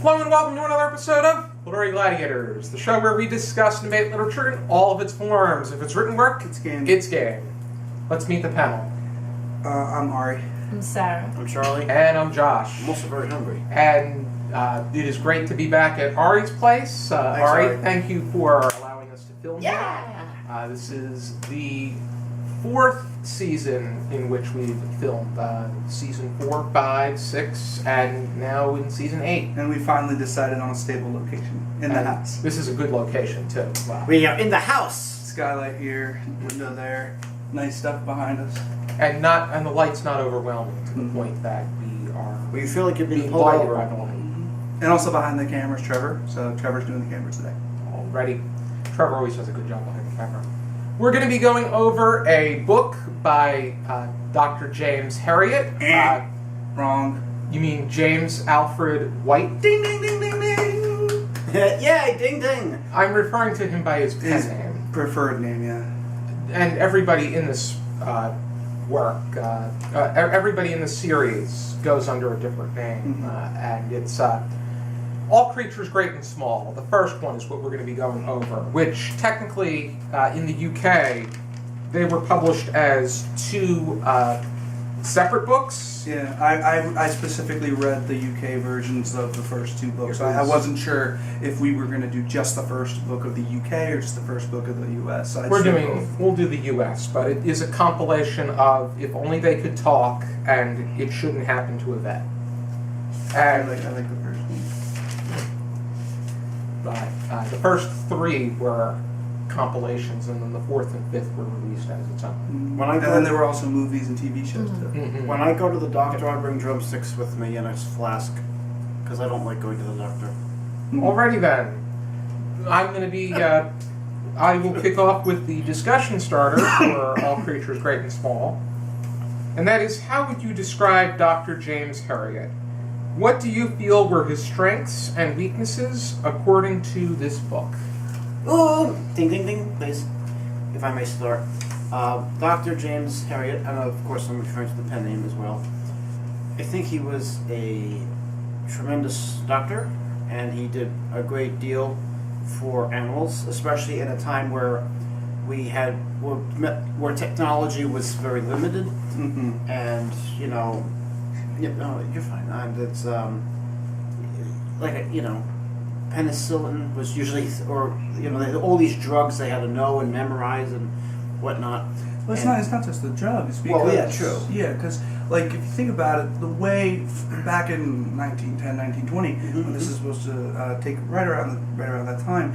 Hello and welcome to another episode of Gladiators, the show where we discuss and debate literature in all of its forms. If it's written work, It's game. it's game. Let's meet the panel. I'm Ari. I'm Sara. I'm Charlie. And I'm Josh. I'm also very hungry. And it is great to be back at Ari's place. Ari, thank you for allowing us to film here. This is the fourth season in which we've filmed. Season 4, 5, 6, and now in season 8. And we finally decided on a stable location in the house. This is a good location, too. Wow. We are in the house. Skylight here, window there, nice stuff behind us. And the light's not overwhelming to the point that we are We feel like you're being being pulled blinded over. by the light. And also behind the camera is Trevor. So Trevor's doing the camera today. Already. Trevor always does a good job behind the camera. We're going to be going over a book by Dr. James Herriot. Wrong. You mean James Alfred White? Ding, ding, ding, ding, ding. Yay, ding ding. I'm referring to him by his pen His name. preferred name, yeah. And everybody in this work, everybody in the series goes under a different name. And it's All Creatures Great and Small. The first one is what we're going to be going over, which technically in the UK, they were published as two separate books. Yeah, I specifically read the UK versions of the first two books. I wasn't sure if we were going to do just the first book of the UK or just the first book of the US. So We'll do the US, but it is a compilation of If Only They Could Talk and It Shouldn't Happen to a Vet. I And like the first one. the first three were compilations, and then the fourth and fifth were released as its own. When I And go, then there were also movies and TV shows too. when I go to the doctor, I bring drumsticks with me and a flask because I don't like going to the doctor. Alrighty then, I'm going to be. I will kick off with the discussion starter for All Creatures Great and Small, and that is: how would you describe Dr. James Herriot? What do you feel were his strengths and weaknesses according to this book? Ooh, ding ding ding, please. If I may start. Dr. James Herriot, and of course I'm referring to the pen name as well. I think he was a tremendous doctor, and he did a great deal for animals, especially in a time where where technology was very limited, and you're fine. And it's penicillin was usually, all these drugs they had to know and memorize and whatnot. Well, it's not just the drugs. Because, Well, yeah, true. Yeah, because, if you think about it, the way back in 1910, 1920, when this is supposed to take right around that time,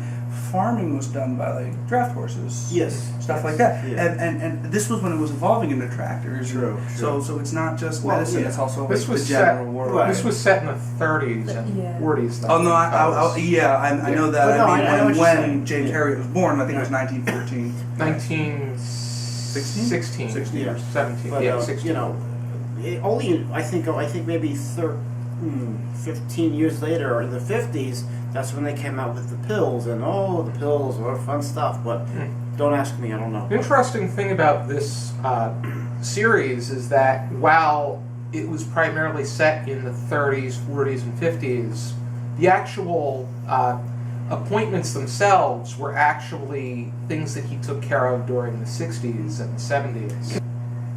farming was done by, draft horses. Yes. Stuff like that. Yeah. And this was when it was evolving into tractors. True. So it's not just medicine, it's also This the was general set- world. Right. This was set in the 30s and Yeah. 40s. Though. Oh, no, I know that. Well, no, I know what you're when saying. James Herriot was born, I think it was 1914. 1916 16? or 17. But, Yeah, 16. I think maybe 15 years later, or in the 50s, that's when they came out with the pills, and the pills were fun stuff, but don't ask me, I don't know. The interesting thing about this series is that while it was primarily set in the 30s, 40s, and 50s, the actual appointments themselves were actually things that he took care of during the 60s and the 70s.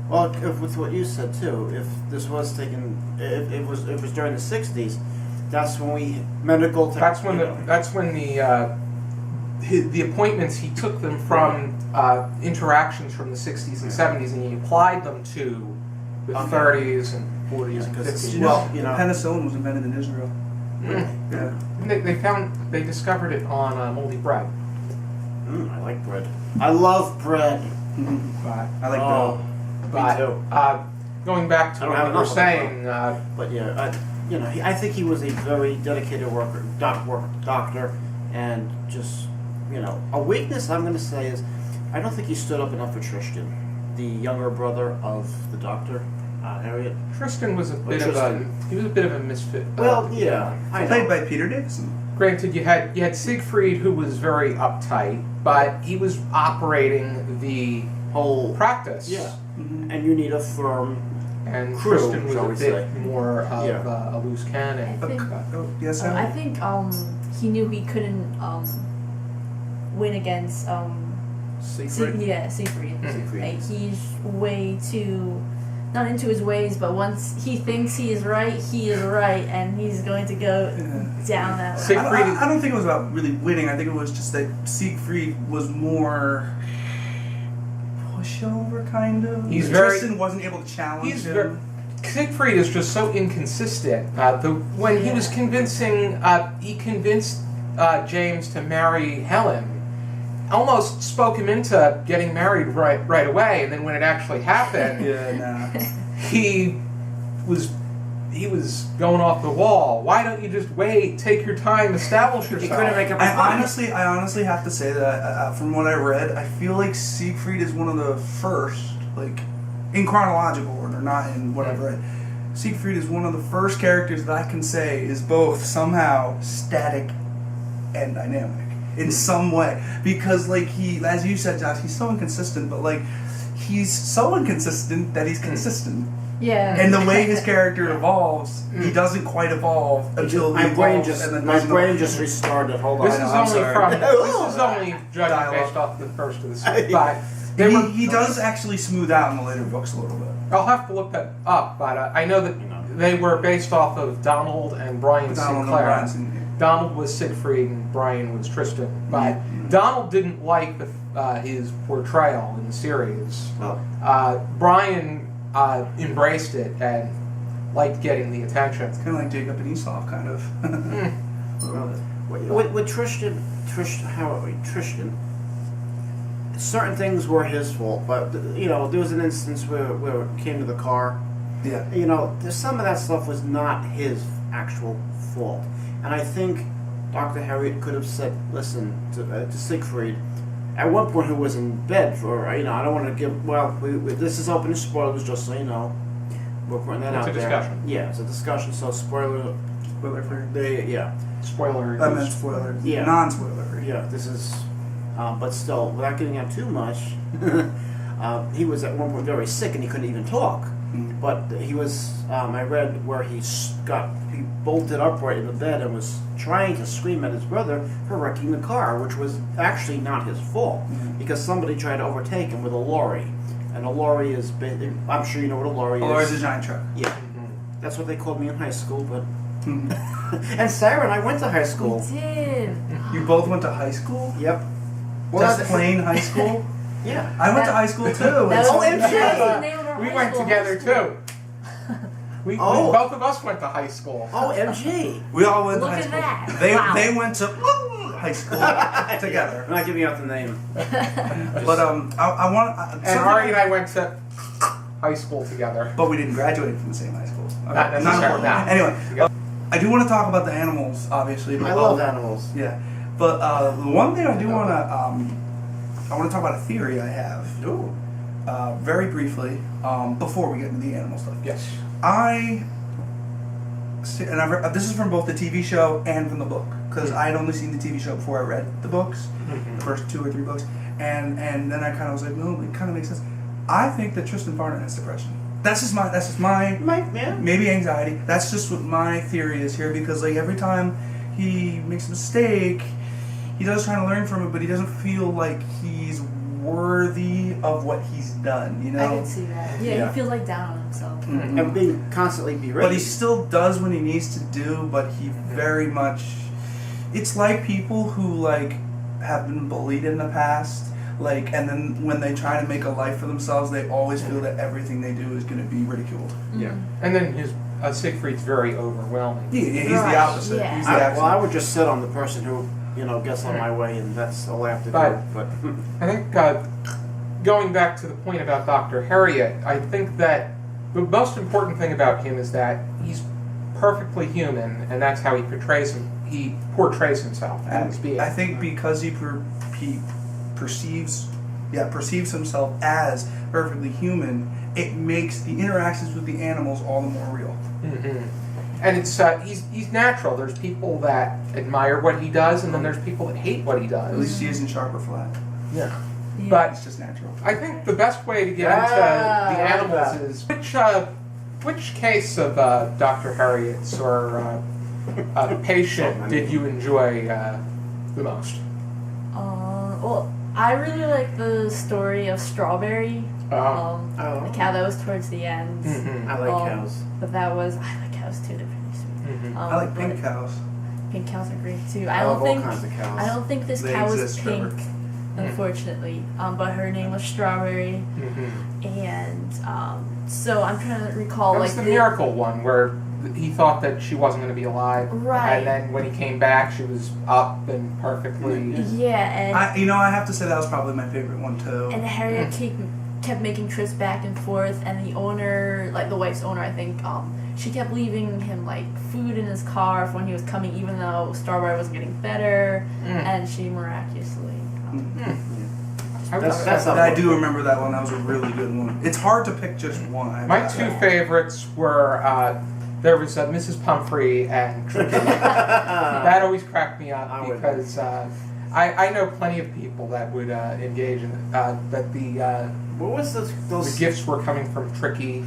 Well, with what you said too, if this was taken, if it was during the 60s, that's when That's when the appointments, he took them from interactions from the 60s and 70s, and he applied them to the 30s and 40s and 50s. Penicillin was invented in Israel. Yeah. They discovered it on moldy bread. I like bread. I love bread. But I like dough. Me too. Going back to I don't what have you were enough of saying, But yeah, I think he was a very dedicated doctor, and just, a weakness I'm going to say is, I don't think he stood up enough for Tristan, the younger brother of the doctor, Herriot. Tristan was a bit of a misfit. Well, yeah, I know. Played by Peter Davison. Granted, you had Siegfried, who was very uptight, but he was operating the Whole practice. Yeah. And you need a firm and Crew, Tristan shall we was a bit say. more of Yeah. a loose cannon. I think- Yes, I Sam? think he knew he couldn't win against Siegfried. Siegfried. Siegfried. Like, he's way too not into his ways, but once he thinks he is right, and he's going to go down that Sig- route. I don't think it was about really winning. I think it was just that Siegfried was more pushover, kind of. He's Tristan wasn't able to challenge He's him. very, Siegfried is just so inconsistent. When he was convincing, he convinced James to marry Helen. Almost spoke him into getting married right away, and then when it actually happened, he was going off the wall. Why don't you just wait, take your time, establish yourself? He couldn't make up his mind. I honestly have to say that from what I read, I feel like Siegfried is one of the first, like in chronological order, not in what I've read. Siegfried is one of the first characters that I can say is both somehow static and dynamic in some way, because like he, as you said, Josh, he's so inconsistent, but like he's so inconsistent that he's consistent. Yeah. And the way his character evolves, he doesn't quite evolve until he My brain evolves, and then my doesn't brain evolve. just restarted. Hold on. This is I'm only sorry. this is only judging Dialogue. based off the first of the series, but they were, He does actually smooth out in the later books a little bit. I'll have to look that up, but I know that they were based off of Donald and Brian Sinclair. Donald was Siegfried and Brian was Tristan, but Donald didn't like his portrayal in the series. Brian embraced it and liked getting the attention. It's kind of like Jacob and Esau, kind of. With Tristan, certain things were his fault, but there was an instance where it came to the car. Yeah. Some of that stuff was not his actual fault, and I think Dr. Herriot could have said, "Listen to Siegfried." At one point, who was in bed for I don't want to give. Well, this is open to spoilers, just so you know. We're putting that out It's a there. discussion. Yeah, it's a discussion. So spoiler Spoiler free. Spoiler. I meant spoiler. Yeah. Non-spoiler free. Yeah, this is, but still, without getting out too much, he was at one point very sick and he couldn't even talk. Mm. But he was, I read where he bolted upright in the bed and was trying to scream at his brother for wrecking the car, which was actually not his fault, because somebody tried to overtake him with a lorry. And a lorry is, I'm sure you know what a lorry Or is. it's a giant truck. Yeah, that's what they called me in high school, but... And Sarah and I went to high school. We did. You both went to high school? Yep. Just plain high school? Yeah. I went to high school too. That's Oh, the MJ! name of our We high went school. together too. We both of us went to high school. Oh, MG. We all went Look to high at school. that. They Wow. they went to high school together. I'm not giving out the name. But I want. And Ari and I went to high school together. But we didn't graduate from the same high school. Okay, Not necessarily. important. Anyway, I do want to talk about the animals, obviously. But I love animals. Yeah, but the one thing I do want to I want to talk about a theory I have. Ooh. Very briefly, before we get into the animal stuff. Yes. This is from both the TV show and from the book, because I had only seen the TV show before I read the books, the first 2 or 3 books, and then I kind of was like, no, it kind of makes sense. I think that Tristan Barnett has depression. That's just my Yeah. maybe anxiety. That's just what my theory is here, because like every time he makes a mistake, he does try to learn from it, but he doesn't feel like he's worthy of what he's done. You know. I can see that. Yeah, he feels like down on himself. Mhm. And being constantly berated. But he still does what he needs to do, but he very much... It's like people who, like, have been bullied in the past, like, and then when they try to make a life for themselves, they always feel that everything they do is going to be ridiculed. Yeah. And then his Siegfried's very overwhelming. Yeah, he's Right, the opposite. yeah. He's the opposite. I would just sit on the person who, gets on my way, and that's all I have to do. But I think going back to the point about Dr. Herriot, I think that the most important thing about him is that he's perfectly human, and that's how he portrays himself as being. I think because he perceives himself as perfectly human, it makes the interactions with the animals all the more real. Mm-hmm. And it's he's natural. There's people that admire what he does, and then there's people that hate what he does. At least he isn't sharp or flat. Yeah. Yeah. But It's just natural. I think the best way to get into the animals is which case of Dr. Herriot's or patient did you enjoy the most? Well, I really like the story of Strawberry. The cow that was towards the end. Mm-hmm. I like cows. But I like cows too. They're pretty sweet. Mm-hmm. I like pink cows. Pink cows are great too. I love all kinds of cows. I don't think this They cow was exist, pink, Trevor. unfortunately. But her name was Strawberry, Mm-hmm. and so I'm trying to recall That was like the miracle one where he thought that she wasn't going to be alive, Right. and then when he came back, she was up and perfectly. Yeah, and I have to say that was probably my favorite one too. and Herriot kept making trips back and forth, and the owner, like the wife's owner, I think, she kept leaving him like food in his car for when he was coming, even though Strawberry was getting better, and she miraculously. I do remember that one. That was a really good one. It's hard to pick just one. My two favorites were there was Mrs. Pumphrey and Tricky. That always cracked me up because I know plenty of people that would engage in that the What was those the gifts were coming from Tricky,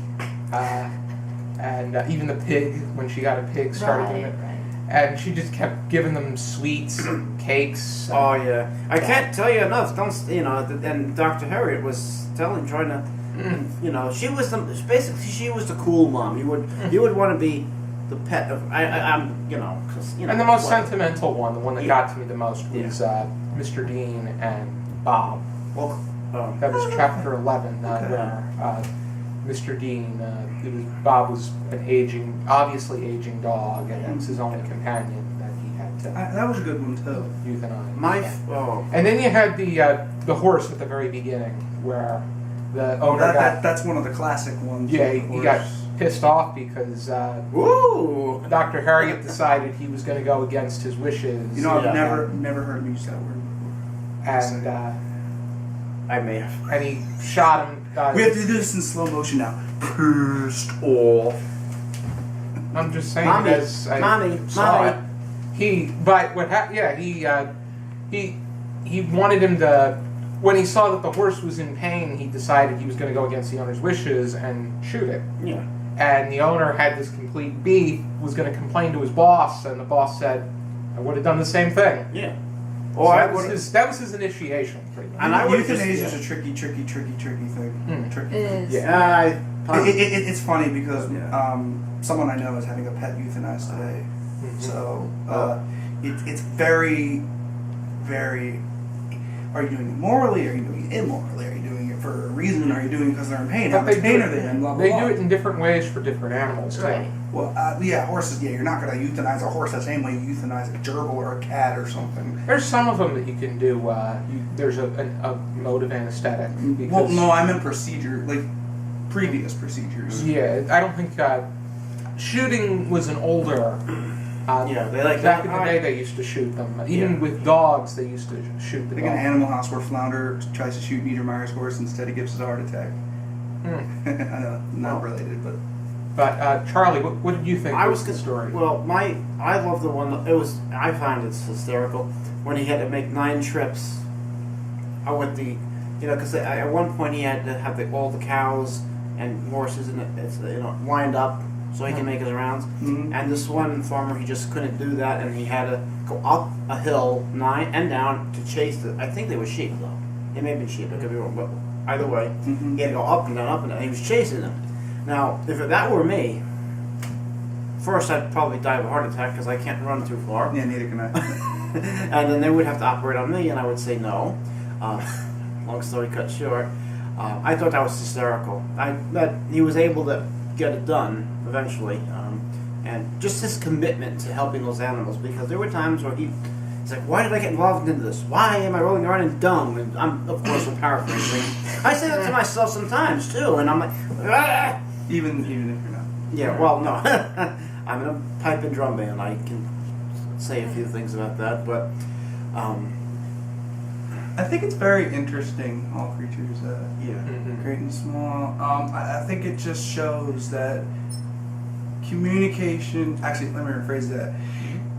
and even the pig when she got a pig started doing it. And she just kept giving them sweets and cakes. Oh yeah, I can't tell you enough. Don't And Dr. Herriot was trying to, she was basically she was the cool mom. You would want to be the pet of I'm because And the most sentimental one, the one that got to me the most, was Mr. Dean and Bob. Well, that was chapter 11, where Mr. Dean, Bob was an obviously aging dog, and it was his only companion that he had to that was a good one too. euthanize. And then you had the horse at the very beginning, where the owner that's one of the classic ones. Yeah, he got pissed off because Dr. Herriot decided he was going to go against his wishes. I've never heard him use that word before. And I may have. And he shot him. We have to do this in slow motion now. Pissed off. I'm just saying, as I saw it, he wanted him to. When he saw that the horse was in pain, he decided he was going to go against the owner's wishes and shoot it. Yeah. And the owner had this complete beef, was going to complain to his boss, and the boss said, "I would have done the same thing." Yeah. So that was his initiation, pretty much. And euthanasia is a tricky thing. Tricky. It is. Yeah. It's funny because someone I know is having a pet euthanized today. Mm-hmm. So it's very, very. Are you doing it morally? Are you doing it immorally? Are you doing it for a reason? Are you doing it because they're in pain? How much pain are they in? Blah, blah, They blah. do it in different ways for different animals, too. Right. Well, horses. Yeah, you're not going to euthanize a horse the same way you euthanize a gerbil or a cat or something. There's some of them that you can do. There's a mode of anesthetic. Well, no, I meant procedure, like previous procedures. Yeah, I don't think shooting was an older. They like back in the day. They used to shoot them. Even with dogs, they used to shoot the Like dog. an Animal House where Flounder tries to shoot Niedermeyer's horse, instead he gives us a heart attack. I know, not related, but. But Charlie, what did you think was the story? Well, I love the one. I find it's hysterical when he had to make 9 trips. With the, because at one point he had to have all the cows and horses and lined up so he can make his rounds. Mm-hmm. And this one farmer, he just couldn't do that, and he had to go up a hill 9 and down to chase I think they were sheep though. It may have been sheep. I could be wrong, but either way, he had to go up and down, up and down. He was chasing them. Now, if that were me, first I'd probably die of a heart attack because I can't run too far. Yeah, neither can I. And then they would have to operate on me, and I would say no. Long story cut short. I thought that was hysterical. That he was able to get it done eventually, and just his commitment to helping those animals. Because there were times where he's like, "Why did I get involved into this? Why am I rolling around in dung?" And I'm, of course, paraphrasing. I say that to myself sometimes too, and I'm like, "Ah!" Even if you're not. Yeah, well, no. I'm in a pipe and drum band. I can say a few things about that, but I think it's very interesting, all creatures, great and small. I think it just shows that communication. Actually, let me rephrase that.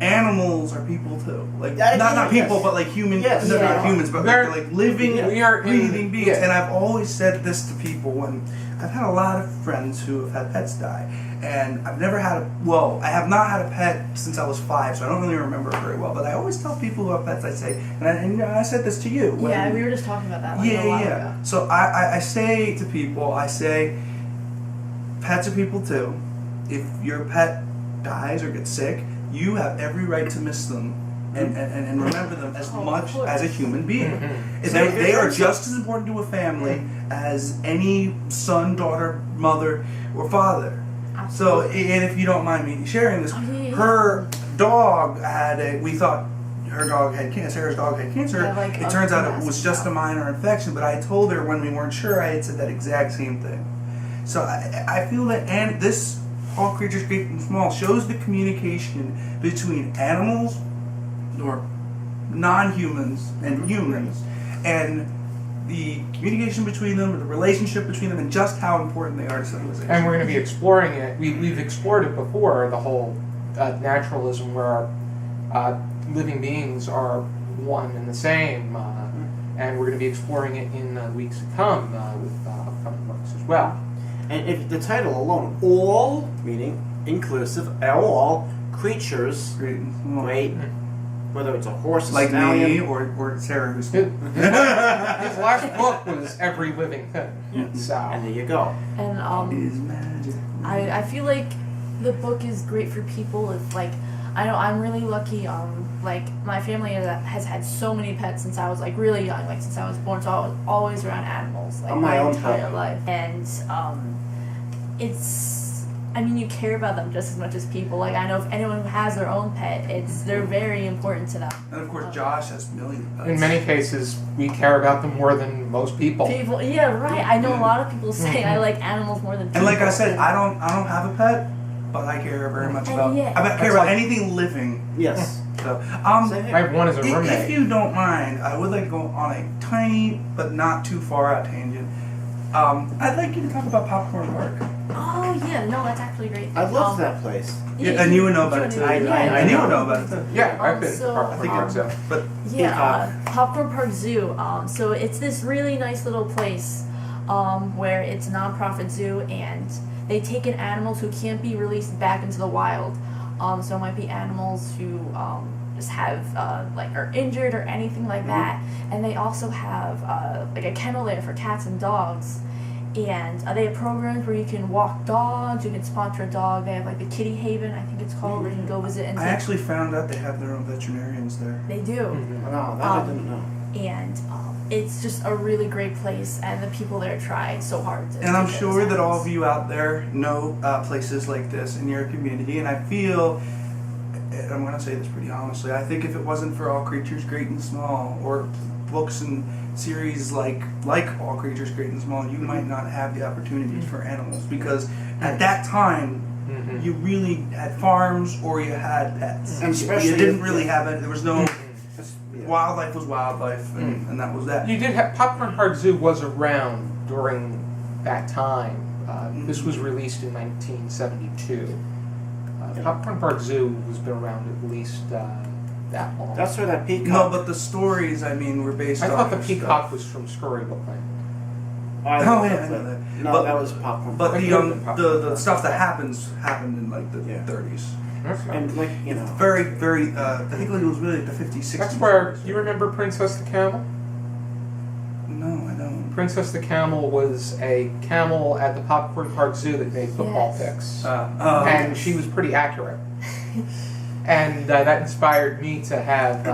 Animals are people too. Like not people, but like humans. Yes. Not humans, but like living, we are breathing beings. yeah. And I've always said this to people when I've had a lot of friends who have had pets die, and I've never had I have not had a pet since I was 5, so I don't really remember it very well. But I always tell people who have pets, I say, and I said this to you. Yeah, we were just talking about that like a while ago. So I say to people, pets are people too. If your pet dies or gets sick, you have every right to miss them and remember them as much as a human being. They are just as important to a family as any son, daughter, mother, or father. So, and if you don't mind me sharing this, her dog we thought her dog had cancer, Sarah's dog had cancer. It turns out it was just a minor infection, but I told her when we weren't sure, I had said that exact same thing. So I feel that, and this All Creatures Great and Small shows the communication between animals or non-humans and humans, and the communication between them, the relationship between them, and just how important they are to civilization. And we're going to be exploring it. We've explored it before, the whole naturalism where living beings are one and the same, and we're going to be exploring it in weeks to come with upcoming books as well. And if the title alone, all, meaning inclusive, all creatures, great, whether it's a horse, a like stallion, me or Sarah, who's his last book was Every Living Thing. So. And there you go. And is magic. I feel like the book is great for people if like I know I'm really lucky. Like my family has had so many pets since I was like really young, like since I was born. So I was always around animals like my entire life, and it's. I mean, you care about them just as much as people. Like, I know if anyone who has their own pet, they're very important to them. And of course, Josh has millions of pets. In many cases, we care about them more than most people. Yeah, right. I know a lot of people say I like animals more than people. And like I said, I don't have a pet, but I care very much about. Yeah. I care about anything living. Yes. So, I have one as a roommate. If you don't mind, I would like to go on a tiny but not too far out tangent. I'd like you to talk about Popcorn Park. Oh yeah, no, that's actually great. I love that place. Yeah, and you would know about it too. I knew would know about it too. Yeah, I've been. So, I think so. But Popcorn Park Zoo. So it's this really nice little place, where it's a non-profit zoo, and they take in animals who can't be released back into the wild. So it might be animals who just have like are injured or anything like that, and they also have like a kennel there for cats and dogs. And they have programs where you can walk dogs, you can sponsor a dog. They have like the Kitty Haven, I think it's called, where you can go visit. And I actually found out they have their own veterinarians there. They do. No, that I didn't know. And it's just a really great place, and the people there try so hard to. And I'm sure that all of you out there know places like this in your community, and I feel, and I'm going to say this pretty honestly, I think if it wasn't for All Creatures Great and Small, or books and series like All Creatures Great and Small, you might not have the opportunities for animals, because at that time you really had farms or you had pets. And you didn't really have it. There was no wildlife was wildlife, and that was that. You did have Popcorn Park Zoo was around during that time. This was released in 1972. Popcorn Park Zoo has been around at least that long. That's where that peacock. No, but the stories, I mean, were based on. I thought the peacock was from Storybook Land. I know that. No, but, that was Popcorn. But the stuff that happened in like the 30s. And like very, very. I think it was really the 50s, 60s. That's where you remember Princess the Camel. No, I don't. Princess the Camel was a camel at the Popcorn Park Zoo that made football picks, and she was pretty accurate. And that inspired me to have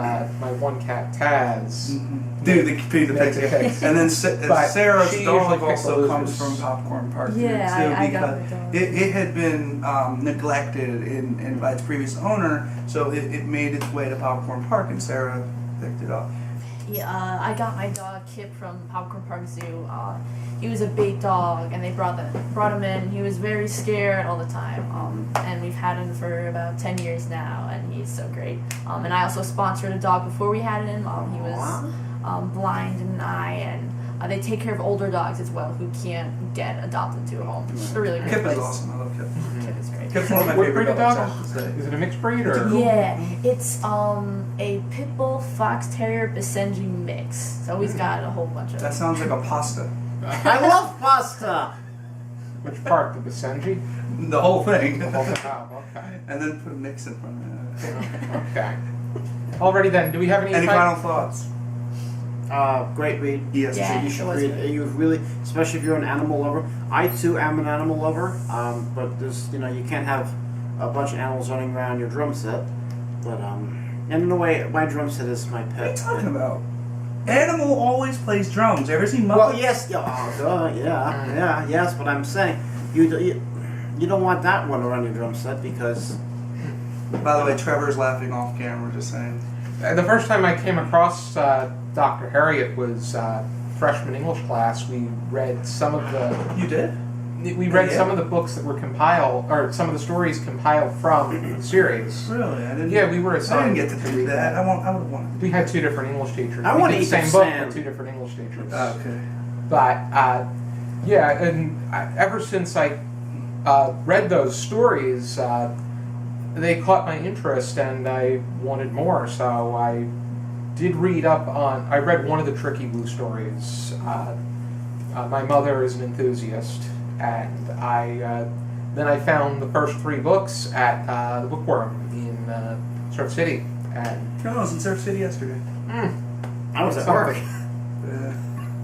my one cat Taz do the pics. And then Sarah's dog also comes from Popcorn Park too, because it had been neglected by its previous owner, so it made its way to Popcorn Park, and Sarah picked it up. Yeah, I got my dog Kip from Popcorn Park Zoo. He was a bait dog, and they brought him in. He was very scared all the time, and we've had him for about 10 years now, and he's so great. And I also sponsored a dog before we had him. He was blind in an eye, and they take care of older dogs as well who can't get adopted to a home. It's just a really great place. Kip is awesome. I love Kip. Kip is great. Kip's one of my What favorite breed of dogs. dog? Is it a mixed breed or? Yeah, it's a pit bull fox terrier Basenji mix. So he's got a whole bunch of. That sounds like a pasta. I love pasta. Which part? The Basenji? The whole thing. Oh, okay. And then put a mix in front of it. Okay. Alrighty then, do we have any Any final thoughts? Great read. Yes. Yeah. You it should was read. good. You really, especially if you're an animal lover. I too am an animal lover. But there's, you can't have a bunch of animals running around your drum set. But and in a way, my drum set is my pet. What are you talking about? Animal always plays drums. Ever seen Muppets? Well, yes, yes. But I'm saying you don't want that one around your drum set because. By the way, Trevor's laughing off camera. Just saying. The first time I came across Dr. Herriot was freshman English class. We read some of the. You did? We read some of the books that were compiled, or some of the stories compiled from the series. Really? I didn't. Yeah, we were I assigned. didn't get to do that. I would have wanted. We had two different English teachers. I we wanna did the eat the same book, sand. but two different English teachers. Okay. But yeah, and ever since I read those stories, they caught my interest, and I wanted more. So I did read up on. I read one of the Tricky Blue stories. My mother is an enthusiast, and then I found the first 3 books at the Bookworm in Surf City, and I was in Surf City yesterday. I was at work.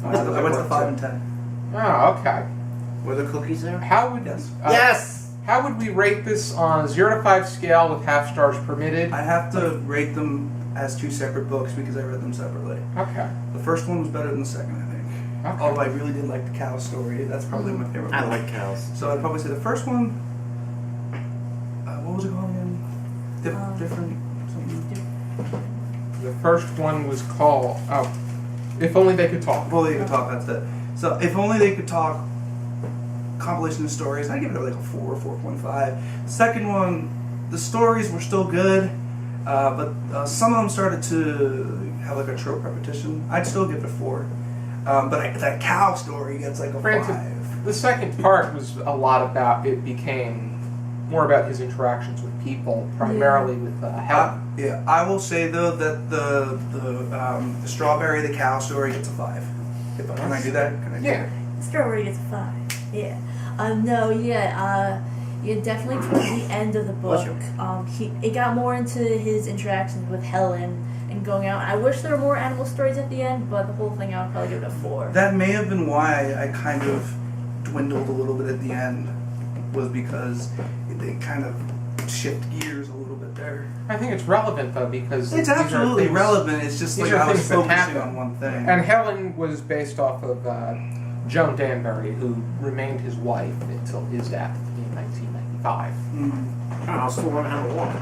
I went to 5 and 10. Oh, okay. Were the cookies there? How would Yes. Yes. How would we rate this on a 0 to 5 scale with half stars permitted? I have to rate them as 2 separate books because I read them separately. Okay. The first one was better than the second, I think. Okay. Although I really did like the cow story. That's probably my favorite. I book. like cows. So I'd probably say the first one. What was it called again? Different something. The first one was called If Only They Could Talk. If only they could talk. That's it. So if only they could talk. Compilation of stories. I give it like a 4 or 4.5. Second one, the stories were still good, but some of them started to have like a trope repetition. I'd still give it a 4. But that cow story gets like a Granted, 5. the second part was a lot about, it became more about his interactions with people, primarily with Helen. Yeah, I will say though that the strawberry, the cow story gets a 5. Can I do that? Can I do Yeah. Strawberry gets a 5. Yeah. Yeah, definitely towards the end of the book, it got more into his interactions with Helen and going out. I wish there were more animal stories at the end, but the whole thing I would probably give it a 4. That may have been why I kind of dwindled a little bit at the end, was because they kind of shift gears a little bit there. I think it's relevant though, because It's these are absolutely things- relevant. It's just these like are I was things that focusing happen. on one thing. And Helen was based off of Joan Danbury, who remained his wife until his death in 1995. Mhm. I'll still learn how to walk.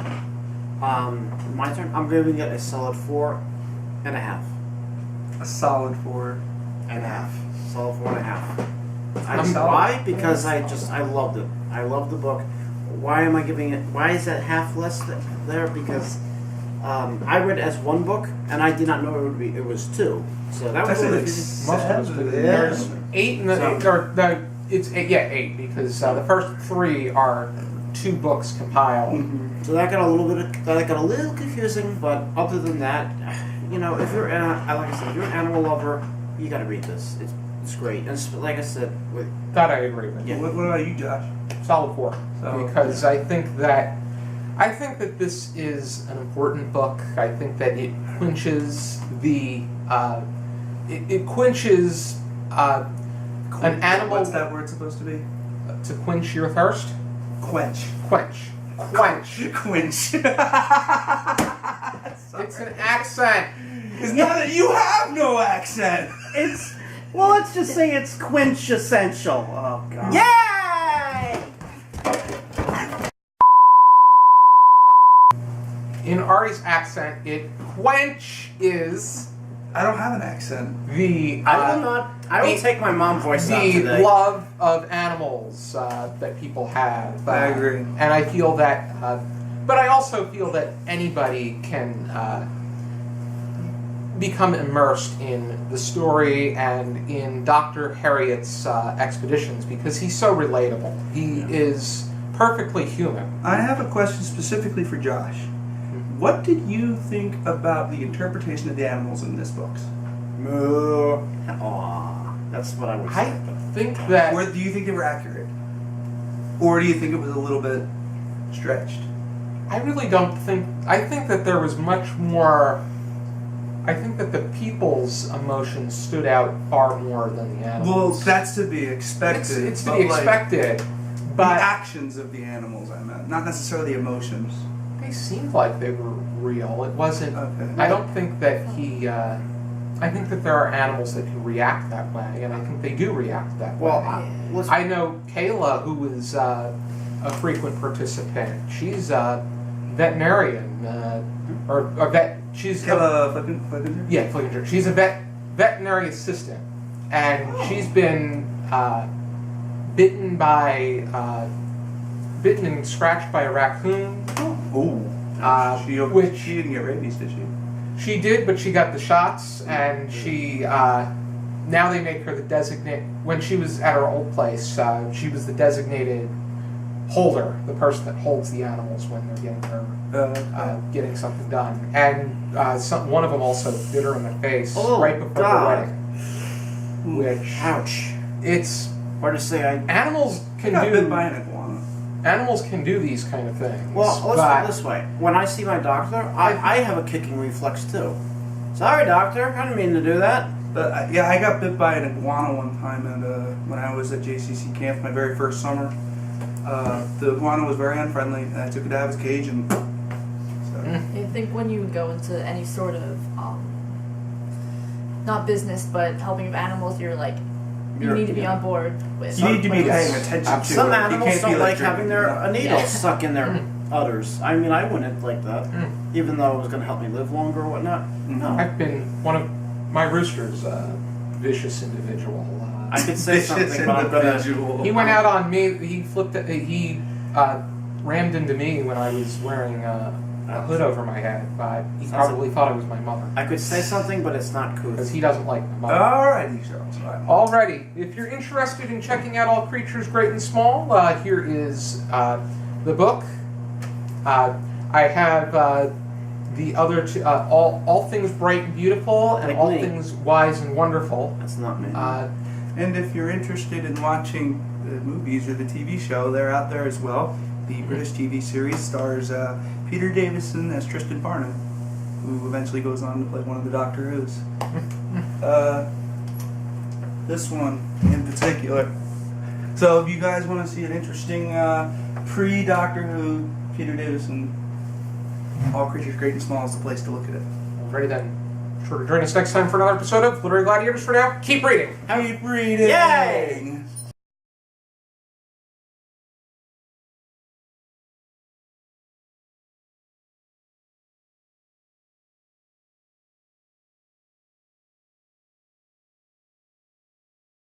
My turn. I'm giving it a solid 4.5. A solid 4. And a half. Solid 4.5. solid. Why? Because I loved it. I loved the book. Why am I giving it? Why is that half less there? Because I read it as 1 book, and I did not know it was 2. So that was Actually, really like Most of us do. Yeah. There's 8 in the, So- or the it's 8, yeah, 8, because the first 3 are 2 books compiled. Mhm. So that got a little confusing, but other than that, if you're like I said, if you're an animal lover, you got to read this. It's great, and like I said, That I agree with. Yeah. What about you, Josh? Solid 4, So- because I think that this is an important book. I think that it quenches the it quenches an animal. What's that word supposed to be? To quench your thirst. Quench. Quench. Quench. It's an accent. It's not that you have no accent. let's just say it's quintessential. Oh God! Yay! In Ari's accent, it quench is I don't have an accent. the I will not. I will the- take my mom voice out the today. love of animals that people have. I agree. And I feel that, but I also feel that anybody can become immersed in the story and in Dr. Herriot's expeditions because he's so relatable. He is perfectly human. I have a question specifically for Josh. What did you think about the interpretation of the animals in this book? Moo. Aw, that's what I would I say. think that Or do you think they were accurate? Or do you think it was a little bit stretched? I really don't think. I think that there was much more. I think that the people's emotions stood out far more than the Well, animals. that's to be expected. It's to but, be like, expected, the but actions of the animals, I meant, not necessarily the emotions. they seemed like they were real. It wasn't. Okay. I don't think that he. I think that there are animals that can react that way, and I think they do react that Well, way. I know Kayla, who is a frequent participant. She's a veterinarian, or a vet. She's Flickinger? Yeah, Flickinger. She's a veterinary assistant, and she's been bitten and scratched by a raccoon. Oh. She didn't get rabies, did she? She did, but she got the shots, and she now they make her the designate. When she was at her old place, she was the designated holder, the person that holds the animals when they're getting something done. And one of them also bit her in the face right before the wedding. Which, ouch! It's hard to say. Animals can got do. bit by an iguana. Animals can do these kind of things. Well, let's put it this way: when I see my doctor, I have a kicking reflex too. Sorry, doctor, I didn't mean to do that. But I got bit by an iguana one time, and when I was at JCC camp, my very first summer. The iguana was very unfriendly, and I took it out of his cage, and I think when you go into any sort of not business but helping with animals, you need to be on board with. You need to be paying with- attention to Some it. animals You can't don't be like drinking, having their needle Yeah. stuck in their udders. I mean, I wouldn't like that, even though it was going to help me live longer or whatnot. No. I've been one of my roosters, vicious individual. I could say something, but I'm gonna. He went out on me. He flipped. He rammed into me when I was wearing a hood over my head. But he probably thought it was my mother. I could say something, but it's not cool. Because he doesn't like my mother. Alrighty, Charles. Alrighty. If you're interested in checking out All Creatures Great and Small, here is the book. I have the other two, all Things Bright and Beautiful, and Like All me. Things Wise and Wonderful. That's not me. And if you're interested in watching the movies or the TV show, they're out there as well. The British TV series stars Peter Davison as Tristan Barnett, who eventually goes on to play one of the Doctor Who's. This one in particular. So if you guys want to see an interesting pre-Doctor Who Peter Davison, All Creatures Great and Small is the place to look at it. Alrighty then. Sure to join us next time for another episode of Literary Gladiators. For now, keep reading. Keep reading! Yay!